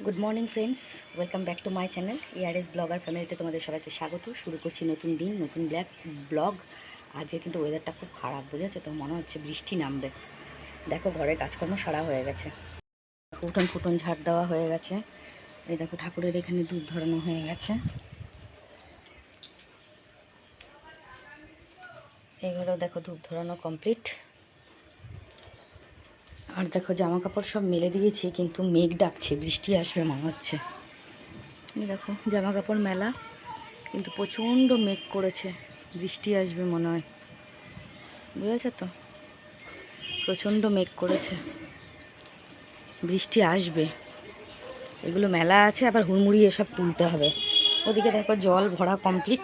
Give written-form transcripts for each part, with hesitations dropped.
Good morning friends, welcome back to my channel ইয়ারএস blogger ফ্যামিলিতে তোমাদের সবাইকে স্বাগত। শুরু করছি নতুন দিন, নতুন ব্লগ। আজকে কিন্তু ওয়েদারটা খুব খারাপ, বুঝেছো তো? মনে হচ্ছে বৃষ্টি নামবে। দেখো ঘরের কাজকর্ম সারা হয়ে গেছে, উঠোন ফুটন ঝাড় দেওয়া হয়ে গেছে। এই দেখো ঠাকুরের এখানে দুধ ধরানো হয়ে গেছে। এই ঘরেও দেখো ধূপ ধরানো কমপ্লিট। আর দেখো জামা কাপড় সব মেলে দিয়েছি, কিন্তু মেঘ ডাকছে, বৃষ্টি আসবে মনে হচ্ছে। এই দেখো জামা কাপড় মেলা, কিন্তু প্রচণ্ড মেঘ করেছে, বৃষ্টি আসবে মনে হয়, বুঝেছো তো? প্রচণ্ড মেঘ করেছে, বৃষ্টি আসবে। এগুলো মেলা আছে, আবার হুড়মুড়িয়ে সব তুলতে হবে। ওদিকে দেখো জল ভরা কমপ্লিট।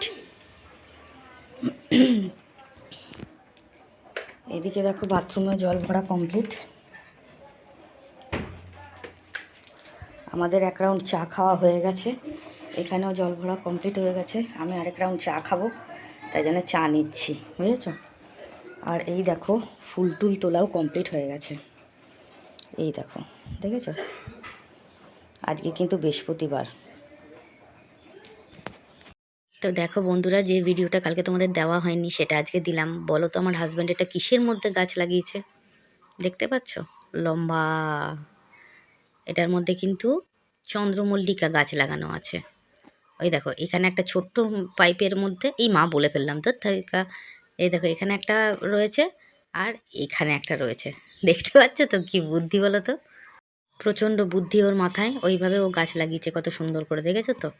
এদিকে দেখো বাথরুমে জল ভরা কমপ্লিট। আমাদের এক রাউন্ড চা খাওয়া হয়ে গেছে, এখানেও জল ভরা কমপ্লিট হয়ে গেছে। আমি আরেক রাউন্ড চা খাবো, তাই জন্য চা নিচ্ছি, বুঝেছো? আর এই দেখো ফুল টুল তোলাও কমপ্লিট হয়ে গেছে। এই দেখো, দেখেছো? আজকে কিন্তু বৃহস্পতিবার। তো দেখো বন্ধুরা, যে ভিডিওটা কালকে তোমাদের দেওয়া হয়নি সেটা আজকে দিলাম। বলো তো আমার হাজব্যান্ড এটা কিসের মধ্যে গাছ লাগিয়েছে? দেখতে পাচ্ছ লম্বা, এটার মধ্যে কিন্তু চন্দ্রমল্লিকা গাছ লাগানো আছে। ওই দেখো এখানে একটা ছোট্ট পাইপের মধ্যে, এই মা বলে ফেললাম তো থাকা। এই দেখো এখানে একটা রয়েছে, আর এখানে একটা রয়েছে। দেখতে পাচ্ছ তো কি বুদ্ধি বলো তো? প্রচণ্ড বুদ্ধি ওর মাথায়, ওইভাবে ও গাছ লাগিয়েছে কত সুন্দর করে, দেখেছো তো?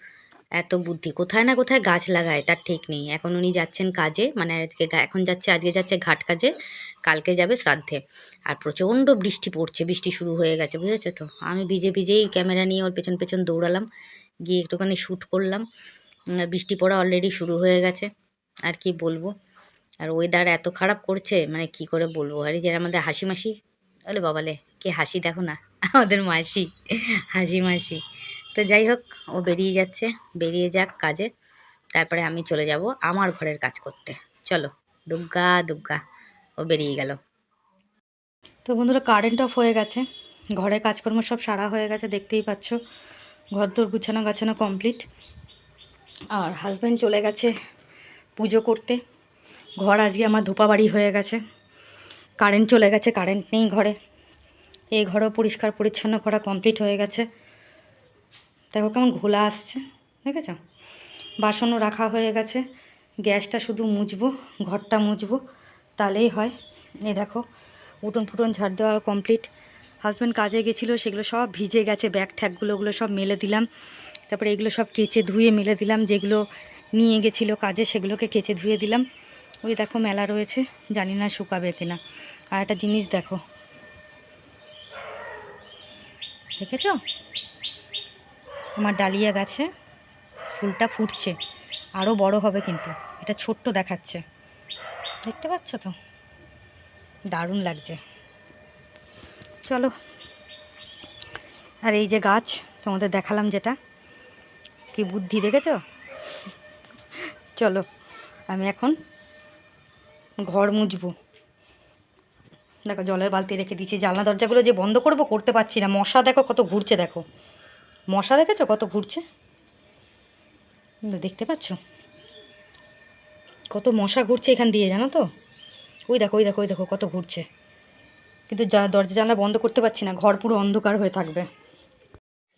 এত বুদ্ধি, কোথায় না কোথায় গাছ লাগায় তার ঠিক নেই। এখন উনি যাচ্ছেন কাজে, মানে আজকে যাচ্ছে ঘাট কাজে, কালকে যাবে শ্রাদ্ধে। আর প্রচণ্ড বৃষ্টি পড়ছে, বৃষ্টি শুরু হয়ে গেছে, বুঝেছো তো? আমি ভিজে ভিজেই ক্যামেরা নিয়ে ওর পেছন পেছন দৌড়ালাম, গিয়ে একটুখানি শ্যুট করলাম। বৃষ্টি পড়া অলরেডি শুরু হয়ে গেছে, আর কি বলবো। আর ওয়েদার এত খারাপ করছে, মানে কি করে বলবো। আর এই যে আমাদের হাসি মাসি, বলে বাবালে কে হাসি দেখো না, আমাদের মাসি, হাসি মাসি। তো যাই হোক, ও বেরিয়ে যাচ্ছে, বেরিয়ে যাক কাজে, তারপরে আমি চলে যাব আমার ঘরের কাজ করতে। চলো, দুগ্গা দুগ্গা, ও বেরিয়ে গেল। তো বন্ধুরা, কারেন্ট অফ হয়ে গেছে, ঘরে কাজকর্ম সব সারা হয়ে গেছে, দেখতেই পাচ্ছ। ঘরদোর গুছানো গাছানো কমপ্লিট। আর হাজব্যান্ড চলে গেছে পুজো করতে। ঘর আজকে আমার ধোপাবাড়ি হয়ে গেছে, কারেন্ট চলে গেছে, কারেন্ট নেই ঘরে। এই ঘরও পরিষ্কার পরিচ্ছন্ন করা কমপ্লিট হয়ে গেছে। দেখো কেমন ঘোলা আসছে, দেখেছ? বাসনও রাখা হয়ে গেছে, গ্যাসটা শুধু মুছবো, ঘরটা মুছবো, তাহলেই হয়। এই দেখো উঠোন ফুটন ঝাড় দেওয়া কমপ্লিট। হাজব্যান্ড কাজে গেছিলো, সেগুলো সব ভিজে গেছে, ব্যাগ ঠ্যাগগুলো ওগুলো সব মেলে দিলাম। তারপরে এগুলো সব কেচে ধুয়ে মেলে দিলাম, যেগুলো নিয়ে গেছিলো কাজে সেগুলোকে কেচে ধুয়ে দিলাম। ওই দেখো মেলা রয়েছে, জানি না শুকাবে কিনা। আর একটা জিনিস দেখো, দেখেছো? আমার ডালিয়া গাছে ফুলটা ফুটছে, আরও বড় হবে, কিন্তু এটা ছোট্ট দেখাচ্ছে, দেখতে পাচ্ছ তো? দারুণ লাগছে। চলো, আর এই যে গাছ তোমাদের দেখালাম যেটা, কি বুদ্ধি দেখেছ? চলো আমি এখন ঘর মুছবো। দেখো জলের বালতি রেখে দিয়েছি, জানলা দরজাগুলো যে বন্ধ করতে পারছি না। মশা দেখো কত ঘুরছে, দেখো মশা দেখেছো কত ঘুরছে, দেখতে পাচ্ছ কত মশা ঘুরছে এখান দিয়ে, জানো তো? ওই দেখো ওই দেখো ওই দেখো কত ঘুরছে, কিন্তু দরজা জানলা বন্ধ করতে পারছি না, ঘর পুরো অন্ধকার হয়ে থাকবে।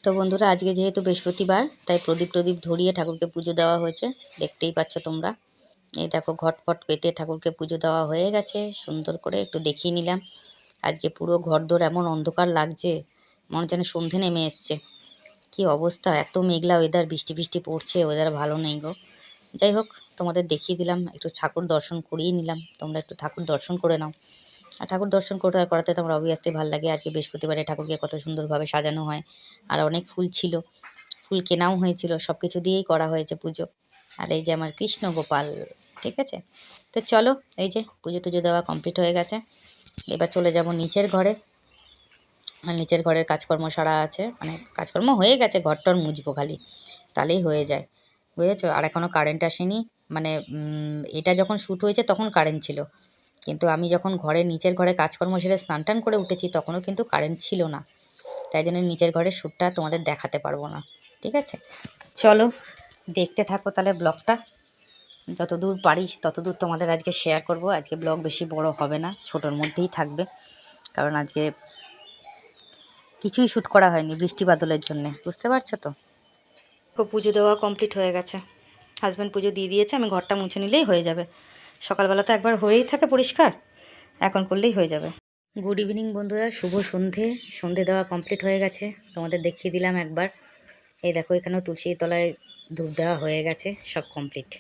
তো বন্ধুরা, আজকে যেহেতু বৃহস্পতিবার, তাই প্রদীপ ধরিয়ে ঠাকুরকে পুজো দেওয়া হয়েছে, দেখতেই পাচ্ছ তোমরা। এই দেখো ঘটফট পেতে ঠাকুরকে পুজো দেওয়া হয়ে গেছে, সুন্দর করে একটু দেখিয়ে নিলাম। আজকে পুরো ঘরদোর এমন অন্ধকার লাগছে, মনে যেন সন্ধে নেমে এসছে। কি অবস্থা, এত মেঘলা ওয়েদার, বৃষ্টি বৃষ্টি পড়ছে, ওয়েদার ভালো নেই গো। যাই হোক, তোমাদের দেখিয়ে দিলাম, একটু ঠাকুর দর্শন করিয়ে নিলাম, তোমরা একটু ঠাকুর দর্শন করে নাও। আর ঠাকুর দর্শন করাতে তোমরা অবভিয়াসলি ভালো লাগে। আজকে বৃহস্পতিবারে ঠাকুরকে কত সুন্দরভাবে সাজানো হয়, আর অনেক ফুল ছিল, ফুল কেনাও হয়েছিল, সব কিছু দিয়েই করা হয়েছে পুজো। আর এই যে আমার কৃষ্ণ গোপাল, ঠিক আছে? তো চলো, এই যে পুজো টুজো দেওয়া কমপ্লিট হয়ে গেছে, এবার চলে যাব নিচের ঘরে। আর নিচের ঘরের কাজকর্ম সারা আছে, মানে কাজকর্ম হয়ে গেছে, ঘরটর মুছবো খালি, তাহলেই হয়ে যায়, বুঝেছো? আর এখনও কারেন্ট আসেনি, মানে এটা যখন শ্যুট হয়েছে তখন কারেন্ট ছিল, কিন্তু আমি যখন নিচের ঘরে কাজকর্ম সেরে স্নান টান করে উঠেছি তখনও কিন্তু কারেন্ট ছিল না। তাই জন্য নিচের ঘরের শ্যুটটা তোমাদের দেখাতে পারবো না, ঠিক আছে? চলো দেখতে থাকো তাহলে ব্লগটা, যতদূর পারিস ততদূর তোমাদের আজকে শেয়ার করব। আজকে ব্লগ বেশি বড় হবে না, ছোটোর মধ্যেই থাকবে, কারণ আজকে কিছুই শ্যুট করা হয়নি বৃষ্টি বাদলের জন্যে, বুঝতে পারছো তো। পুজো দেওয়া কমপ্লিট হয়ে গেছে, হাজব্যান্ড পুজো দিয়ে দিয়েছে, আমি ঘরটা মুছে নিলেই হয়ে যাবে। সকালবেলা তো একবার হয়েই থাকে পরিষ্কার, এখন করলেই হয়ে যাবে। গুড ইভিনিং বন্ধুরা, শুভ সন্ধে। সন্ধে দেওয়া কমপ্লিট হয়ে গেছে, তোমাদের দেখিয়ে দিলাম একবার। এই দেখো এখানেও তুলসীর তলায় ধূপ দেওয়া হয়ে গেছে, সব কমপ্লিট।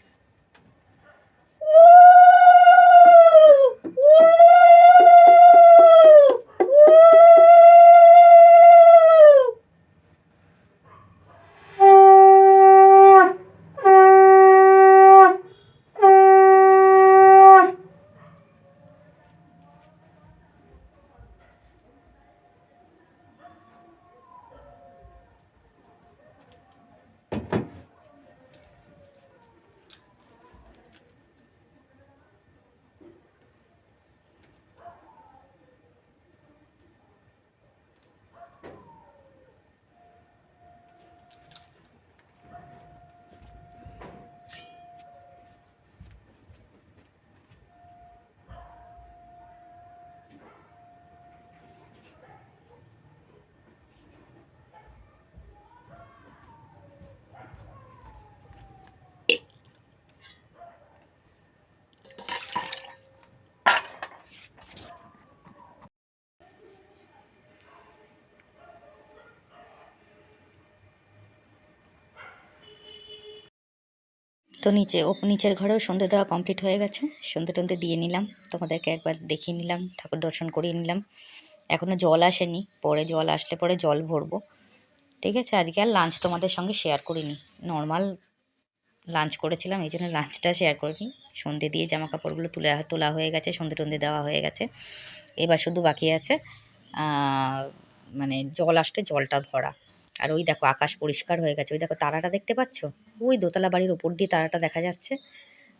তো নিচের ঘরেও সন্ধে দেওয়া কমপ্লিট হয়ে গেছে, সন্ধে টন্ধে দিয়ে নিলাম, তোমাদেরকে একবার দেখিয়ে নিলাম, ঠাকুর দর্শন করিয়ে নিলাম। এখনও জল আসেনি, পরে জল আসলে পরে জল ভরবো, ঠিক আছে? আজকে আর লাঞ্চ তোমাদের সঙ্গে শেয়ার করিনি, নর্মাল লাঞ্চ করেছিলাম, এই জন্য লাঞ্চটা শেয়ার করিনি। সন্ধে দিয়ে জামা কাপড়গুলো তোলা হয়ে গেছে, সন্ধে টন্ধে দেওয়া হয়ে গেছে, এবার শুধু বাকি আছে মানে জল আসতে জলটা ভরা। আর ওই দেখো আকাশ পরিষ্কার হয়ে গেছে, ওই দেখো তারাটা দেখতে পাচ্ছ, ওই দোতলা বাড়ির ওপর দিয়ে তারাটা দেখা যাচ্ছে।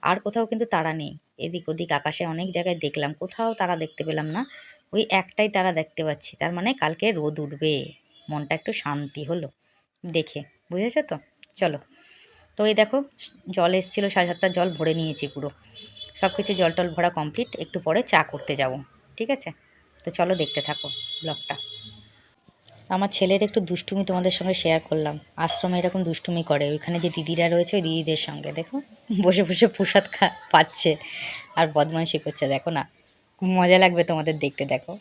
আর কোথাও কিন্তু তারা নেই, এদিক ওদিক আকাশে অনেক জায়গায় দেখলাম, কোথাও তারা দেখতে পেলাম না, ওই একটাই তারা দেখতে পাচ্ছি। তার মানে কালকে রোদ উঠবে, মনটা একটু শান্তি হলো দেখে, বুঝেছো তো? চলো, তো এই দেখো জল এসেছিলো 7:30, জল ভরে নিয়েছি পুরো, সব কিছু জল টল ভরা কমপ্লিট। একটু পরে চা করতে যাব, ঠিক আছে? তো চলো দেখতে থাকো ব্লগটা। আমার ছেলের একটু দুষ্টুমি তোমাদের সঙ্গে শেয়ার করলাম, আশ্রমে এরকম দুষ্টুমি করে, ওইখানে যে দিদিরা রয়েছে ওই দিদিদের সঙ্গে দেখো বসে বসে প্রসাদ পাচ্ছে আর বদমাইশি করছে, দেখো না, খুব মজা লাগবে তোমাদের দেখতে, দেখো।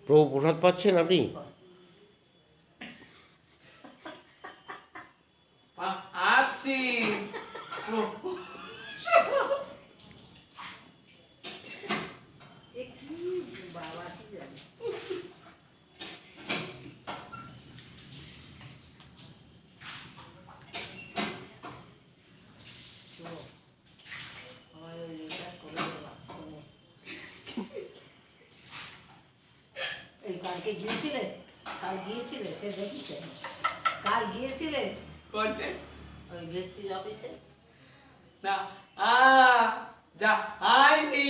প্রভু প্রসাদ পাচ্ছেন আপনি? আছি। এই কালকে গিয়েছিলে? কাল গিয়েছিলে? ফের দেখিছে? কাল গিয়েছিলে করতে ওই ভেস্টিজ অফিসে? না আ যা আইনি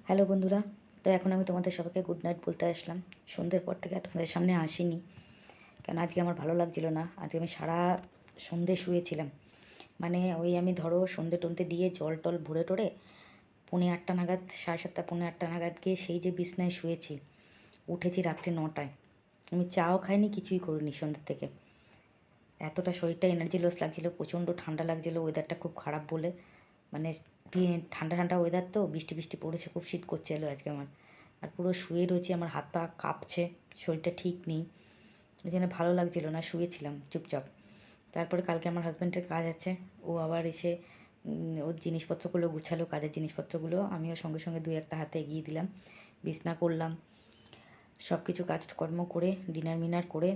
হ্যালো বন্ধুরা, তো এখন আমি তোমাদের সবাইকে গুড নাইট বলতে আসলাম। সন্ধ্যের পর থেকে আর তোমাদের সামনে আসিনি, কারণ আজকে আমার ভালো লাগছিল না। আজকে আমি সারা সন্ধে শুয়েছিলাম, মানে ওই আমি ধরো সন্ধে টন্ধে দিয়ে জল টল ভরে টরে 7:30 নাগাদ, 7:30 7:30 নাগাদ গিয়ে সেই যে বিছনায় শুয়েছি, উঠেছি রাত্রে 9টায়। আমি চাও খাইনি, কিছুই করিনি সন্ধ্যের থেকে। এতটা শরীরটা এনার্জি লস লাগছিলো, প্রচণ্ড ঠান্ডা লাগছিলো, ওয়েদারটা খুব খারাপ বলে, মানে ঠান্ডা ঠান্ডা ওয়েদার, তো বৃষ্টি বৃষ্টি পড়েছে, খুব শীত করছে এলো আজকে আমার। আর পুরো শুয়ে রয়েছি, আমার হাত পা কাঁপছে, শরীরটা ঠিক নেই, ওই জন্য ভালো লাগছিলো না, শুয়েছিলাম চুপচাপ। তারপরে কালকে আমার হাজব্যান্ডের কাজ আছে, ও আবার এসে ওর জিনিসপত্রগুলো গুছালো, কাজের জিনিসপত্রগুলো আমিও সঙ্গে সঙ্গে 2-1টা হাতে এগিয়ে দিলাম, বিছনা করলাম, সব কিছু কাজকর্ম করে ডিনার মিনার করে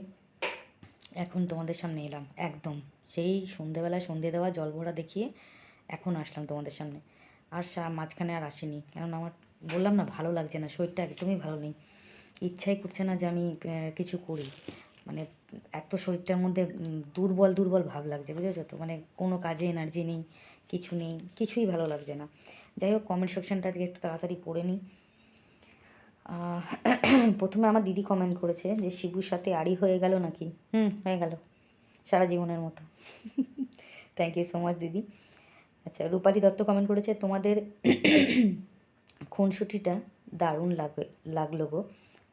এখন তোমাদের সামনে এলাম একদম সেই সন্ধেবেলায় সন্ধে দেওয়া জল ভরা দেখিয়ে এখন আসলাম তোমাদের সামনে। আর মাঝখানে আর আসিনি, কারণ আমার বললাম না ভালো লাগছে না, শরীরটা একদমই ভালো নেই, ইচ্ছাই করছে না যে আমি কিছু করি। মানে এত শরীরটার মধ্যে দুর্বল দুর্বল ভাব লাগছে, বুঝেছো তো, মানে কোনো কাজে এনার্জি নেই, কিছু নেই, কিছুই ভালো লাগছে না। যাই হোক, কমেন্ট সেকশনটা আজকে একটু তাড়াতাড়ি পড়ে নিই। প্রথমে আমার দিদি কমেন্ট করেছে যে শিবুর সাথে আড়ি হয়ে গেল নাকি। হয়ে গেল সারা জীবনের মতো। থ্যাংক ইউ সো মাচ দিদি। আচ্ছা, রূপালী দত্ত কমেন্ট করেছে, তোমাদের খুনসুটিটা দারুণ লাগলো গো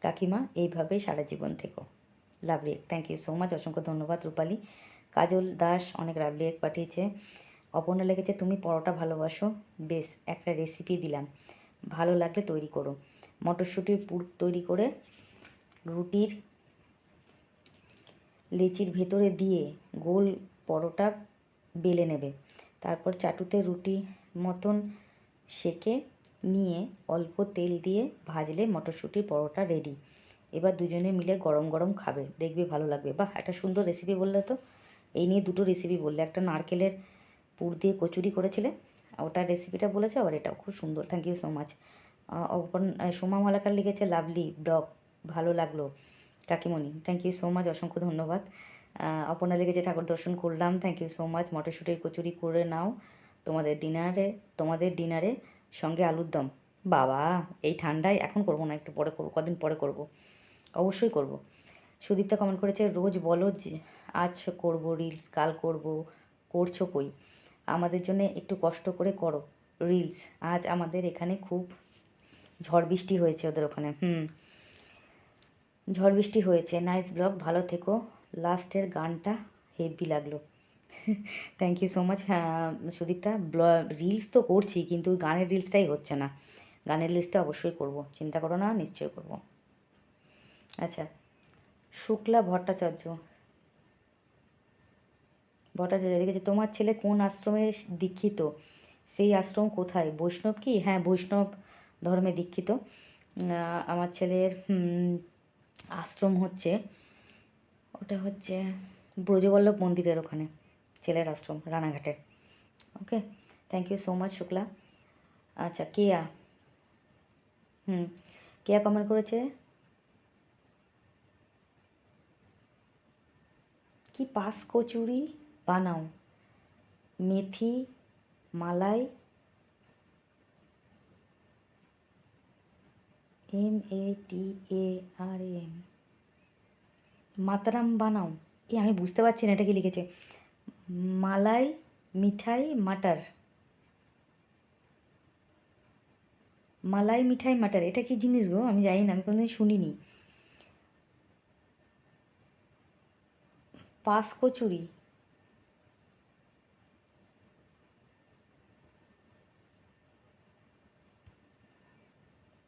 কাকিমা, এইভাবেই সারা জীবন থেকো। Love react, thank you so much, অসংখ্য ধন্যবাদ রূপালী। কাজল দাস অনেক লাভ রিয়েক্ট পাঠিয়েছে। অপর্ণা লেগেছে, তুমি পরোটা ভালোবাসো, বেশ একটা রেসিপি দিলাম, ভালো লাগলে তৈরি করো। মটরশুঁটির পুর তৈরি করে রুটির লেচির ভেতরে দিয়ে গোল পরোটা বেলে নেবে, তারপর চাটুতে রুটি মতন সেঁকে নিয়ে অল্প তেল দিয়ে ভাজলে মটরশুঁটির পরোটা রেডি। এবার দুজনে মিলে গরম গরম খাবে, দেখবে ভালো লাগবে। বাহ, একটা সুন্দর রেসিপি বললে তো। এই নিয়ে দুটো রেসিপি বললে, একটা নারকেলের পুর দিয়ে কচুরি করেছিলে, ওটার রেসিপিটা বলেছে, আবার এটাও খুব সুন্দর, thank you so much. Soma Malakar লিখেছে, লাভলি ব্লগ, ভালো লাগলো কাকিমণি, থ্যাংক ইউ সো মাচ, অসংখ্য ধন্যবাদ। অপর্ণা লিখেছে, ঠাকুর দর্শন করলাম, থ্যাংক ইউ সো মাচ। মটরশুঁটির কচুরি করে নাও তোমাদের ডিনারে সঙ্গে আলুর দম। বাবা, এই ঠান্ডায় এখন করবো না, একটু পরে করবো, কদিন পরে করবো, অবশ্যই করব। সুদীপ্তা কমেন্ট করেছে, রোজ বলো যে আজ করব রিলস, কাল করব, করছো কই? আমাদের জন্য একটু কষ্ট করে করো রিলস। আজ আমাদের এখানে খুব ঝড় বৃষ্টি হয়েছে, ওদের ওখানে ঝড় বৃষ্টি হয়েছে। নাইস ব্লগ, ভালো থেকো, লাস্টের গানটা হেভি লাগলো। Thank you so much. হ্যাঁ সুদীপ্তা, রিলস তো করছি, কিন্তু গানের রিলসটাই হচ্ছে না, গানের লিস্টটা অবশ্যই করব, চিন্তা করো না, নিশ্চয়ই করব। আচ্ছা, শুক্লা ভট্টাচার্য লিখেছে, তোমার ছেলে কোন আশ্রমে দীক্ষিত, সেই আশ্রম কোথায়, বৈষ্ণব কি? হ্যাঁ, বৈষ্ণব ধর্মে দীক্ষিত। আমার ছেলের আশ্রম হচ্ছে, ওটা হচ্ছে ব্রজবল্লভ মন্দিরের ওখানে ছেলের আশ্রম, রানাঘাটের। Okay, thank you so much Shukla. আচ্ছা, কেয়া কেয়া কমেন্ট করেছে, কি পাস কচুরি বানাও, মেথি মালাই MATARAM মাতারাম বানাও। আমি বুঝতে পারছি না এটা কি লিখেছে, মালাই মিঠাই মাটার, মালাই মিঠাই মাটার, এটা কি জিনিস গো? আমি জানি না, আমি কোনোদিন শুনিনি। পাস কচুরি,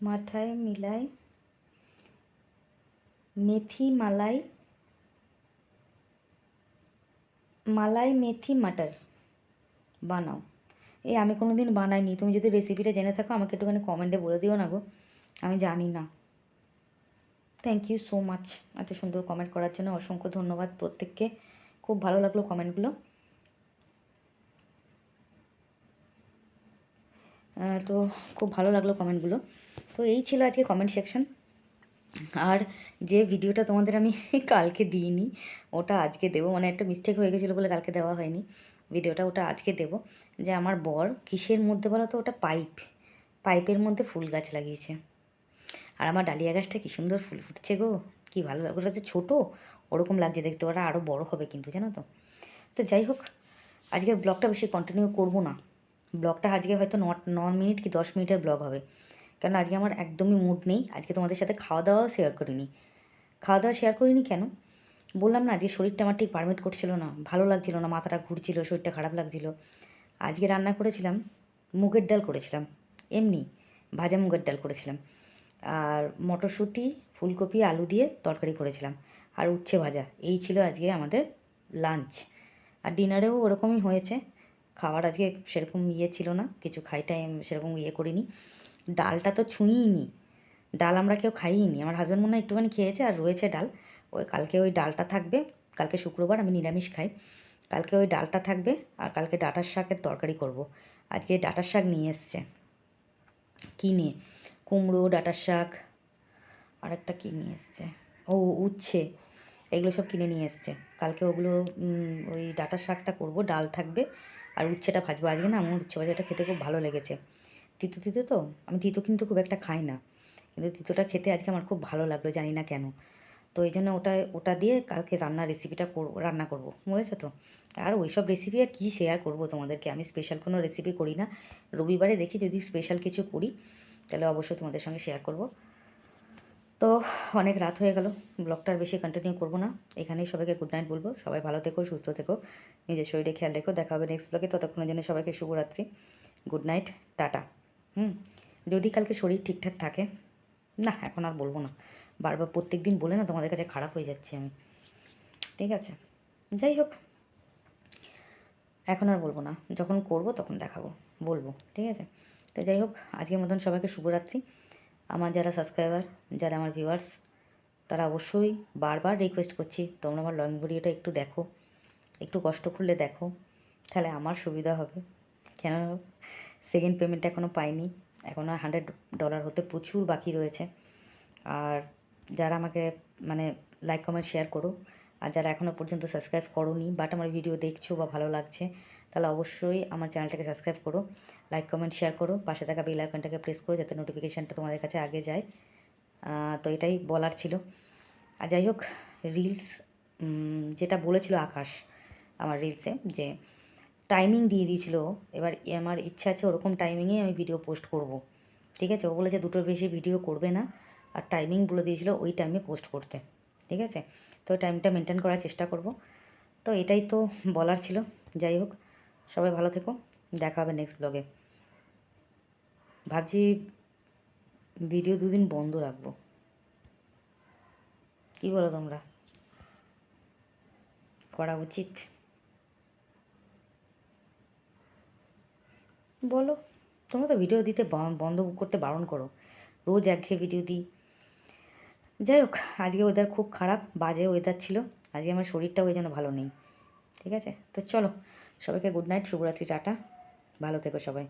মাঠায় মিলাই মেথি মালাই, মালাই মেথি মাটার বানাও। আমি কোনো দিন বানাইনি, তুমি যদি রেসিপিটা জেনে থাকো আমাকে একটুখানি কমেন্টে বলে দিও না গো, আমি জানি না। থ্যাংক ইউ সো মাচ এত সুন্দর কমেন্ট করার জন্য, অসংখ্য ধন্যবাদ প্রত্যেককে, খুব ভালো লাগলো কমেন্টগুলো। তো খুব ভালো লাগলো কমেন্টগুলো। তো এই ছিল আজকে কমেন্ট সেকশন। আর যে ভিডিওটা তোমাদের আমি কালকে দিইনি, ওটা আজকে দেবো, মানে একটা মিস্টেক হয়ে গেছিলো বলে কালকে দেওয়া হয়নি ভিডিওটা, ওটা আজকে দেবো। যে আমার বর কিসের মধ্যে বলো তো, ওটা পাইপের মধ্যে ফুল গাছ লাগিয়েছে, আর আমার ডালিয়া গাছটা কী সুন্দর ফুল ফুটছে গো, কী ভালো লাগে, ওটা যে ছোটো ওরকম লাগছে দেখতে, ওরা আরও বড় হবে কিন্তু, জানো তো। তো যাই হোক, আজকের ব্লগটা বেশি কন্টিনিউ করবো না, ব্লগটা আজকে হয়তো 9 মিনিট কি 10 মিনিটের ব্লগ হবে, কারণ আজকে আমার একদমই মুড নেই, আজকে তোমাদের সাথে খাওয়া দাওয়াও শেয়ার করিনি। কেন বললাম না, আজকে শরীরটা আমার ঠিক পারমিট করছিল না, ভালো লাগছিল না, মাথাটা ঘুরছিল, শরীরটা খারাপ লাগছিল। আজকে রান্না করেছিলাম, মুগের ডাল করেছিলাম, এমনি ভাজা মুগের ডাল করেছিলাম, আর মটরশুঁটি ফুলকপি আলু দিয়ে তরকারি করেছিলাম, আর উচ্ছে ভাজা, এই ছিল আজকে আমাদের লাঞ্চ। আর ডিনারেও ওরকমই হয়েছে, খাওয়ার আজকে সেরকম ছিল না, কিছু টাইম সেরকম করিনি। ডালটা তো ছুঁইনি, ডাল আমরা কেউ খাইনি, আমার হাজব্যান্ড মনে হয় একটুখানি খেয়েছে, আর রয়েছে ডাল, কালকে ওই ডালটা থাকবে, কালকে শুক্রবার, আমি নিরামিষ খাই। কালকে ওই ডালটা থাকবে আর কালকে ডাঁটার শাকের তরকারি করব। আজকে ডাঁটার শাক নিয়ে এসছে, কী নিয়ে, কুমড়ো, ডাঁটার শাক, আর একটা কী নিয়ে এসছে, ও উচ্ছে, এগুলো সব কিনে নিয়ে এসছে। কালকে ওগুলো ওই ডাঁটার শাকটা করব, ডাল থাকবে আর উচ্ছেটা ভাজবো। আজকে না আমার উচ্ছে ভাজাটা খেতে খুব ভালো লেগেছে। তিতো তিতো তো, আমি তিতো কিন্তু খুব একটা খাই না, কিন্তু তিতোটা খেতে আজকে আমার খুব ভালো লাগলো, জানি না কেন। তো এই জন্য ওটা ওটা দিয়ে কালকে রান্নার রেসিপিটা রান্না করবো, বুঝেছো তো। আর ওই সব রেসিপি আর কী শেয়ার করবো তোমাদেরকে, আমি স্পেশাল কোনো রেসিপি করি না। রবিবারে দেখি যদি স্পেশাল কিছু করি তাহলে অবশ্যই তোমাদের সঙ্গে শেয়ার করব। তো অনেক রাত হয়ে গেল, ব্লগটা আর বেশি কন্টিনিউ করবো না, এখানেই সবাইকে গুড নাইট বলবো। সবাই ভালো থেকো, সুস্থ থেকো, নিজের শরীরে খেয়াল রেখো। দেখা হবে নেক্সট ব্লগে, ততক্ষণের জন্য সবাইকে শুভরাত্রি, গুড নাইট, টাটা। যদি কালকে শরীর ঠিকঠাক থাকে, না এখন আর বলবো না, বারবার প্রত্যেক দিন বলে না তোমাদের কাছে খারাপ হয়ে যাচ্ছে আমি, ঠিক আছে। যাই হোক, এখন আর বলবো না, যখন করব তখন দেখাবো, বলবো, ঠিক আছে। তো যাই হোক, আজকের মতন সবাইকে শুভরাত্রি। আমার যারা সাবস্ক্রাইবার, যারা আমার ভিউয়ার্স, তারা অবশ্যই বারবার রিকোয়েস্ট করছি, তোমরা আমার লং ভিডিওটা একটু দেখো, একটু কষ্ট করলে দেখো, তাহলে আমার সুবিধা হবে। কেন, সেকেন্ড পেমেন্ট এখনও পাইনি, এখনও $100 হতে প্রচুর বাকি রয়েছে। আর যারা আমাকে মানে লাইক কমেন্ট শেয়ার করো, আর যারা এখনও পর্যন্ত সাবস্ক্রাইব করোনি বাট আমার ভিডিও দেখছো বা ভালো লাগছে, তাহলে অবশ্যই আমার চ্যানেলটাকে সাবস্ক্রাইব করো, লাইক কমেন্ট শেয়ার করো, পাশে থাকা বেল আইকনটাকে প্রেস করো যাতে নোটিফিকেশানটা তোমাদের কাছে আগে যায়। তো এটাই বলার ছিল। আর যাই হোক, রিলস যেটা বলেছিল আকাশ আমার রিলসে, যে টাইমিং দিয়ে দিয়েছিল, এবার আমার ইচ্ছা আছে ওরকম টাইমিংয়েই আমি ভিডিও পোস্ট করব, ঠিক আছে। ও বলেছে দুটোর বেশি ভিডিও করবে না, আর টাইমিং বলে দিয়েছিল ওই টাইমে পোস্ট করতে, ঠিক আছে। তো ওই টাইমটা মেনটেন করার চেষ্টা করব। তো এটাই তো বলার ছিল। যাই হোক, সবাই ভালো থেকো, দেখা হবে নেক্সট ব্লগে। ভাবছি ভিডিও 2 দিন বন্ধ রাখবো, কী বলো তোমরা, করা উচিত বলো? তোমরা তো ভিডিও দিতে বন্ধ করতে বারণ করো, রোজ একঘেয়ে ভিডিও দিই। যাই হোক, আজকে ওয়েদার খুব খারাপ, বাজে ওয়েদার ছিল আজকে, আমার শরীরটাও ওই জন্য ভালো নেই, ঠিক আছে। তো চলো, সবাইকে গুড নাইট, শুভরাত্রি, টাটা, ভালো থেকো সবাই।